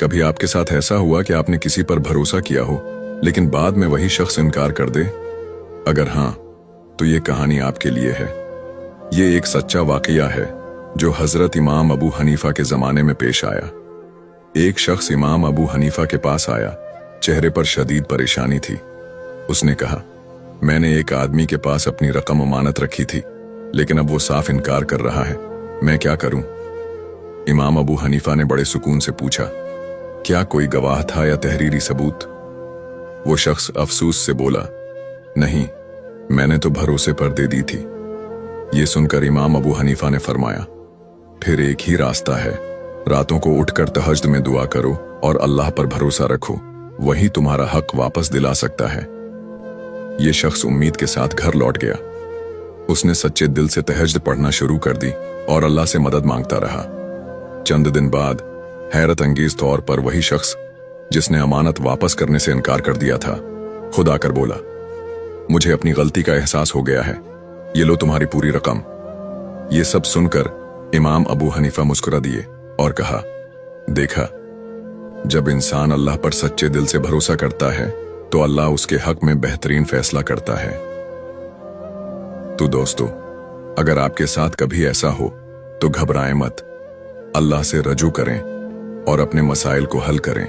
कभी आपके साथ ऐसा हुआ कि आपने किसी पर भरोसा किया हो लेकिन बाद में वही शख्स इनकार कर दे? अगर हाँ, तो ये कहानी आपके लिए है। ये एक सच्चा वाकया है जो हजरत इमाम अबू हनीफा के जमाने में पेश आया। एक शख्स इमाम अबू हनीफा के पास आया। चेहरे पर शदीद परेशानी थी। उसने कहा, मैंने एक आदमी के पास अपनी रकम अमानत रखी थी लेकिन अब वो साफ इनकार कर रहा है, मैं क्या करूं? इमाम अबू हनीफा ने बड़े सुकून से पूछा, क्या कोई गवाह था या तहरीरी सबूत? वो शख्स अफसोस से बोला, नहीं, मैंने तो भरोसे पर दे दी थी। ये सुनकर इमाम अबू हनीफा ने फरमाया, फिर एक ही रास्ता है, रातों को उठकर तहज्जुद में दुआ करो और अल्लाह पर भरोसा रखो, वही तुम्हारा हक वापस दिला सकता है। ये शख्स उम्मीद के साथ घर लौट गया। उसने सच्चे दिल से तहज्जुद पढ़ना शुरू कर दी और अल्लाह से मदद मांगता रहा। चंद दिन बाद हैरत अंगेज तौर पर वही शख्स जिसने अमानत वापस करने से इनकार कर दिया था, खुद आकर बोला, मुझे अपनी गलती का एहसास हो गया है, ये लो तुम्हारी पूरी रकम। ये सब सुनकर इमाम अबू हनीफा मुस्कुरा दिए और कहा, देखा, जब इंसान अल्लाह पर सच्चे दिल से भरोसा करता है तो अल्लाह उसके हक में बेहतरीन फैसला करता है। तो दोस्तों, अगर आपके साथ कभी ऐसा हो तो घबराएं मत, अल्लाह से रजू करें और अपने मसाइल को हल करें।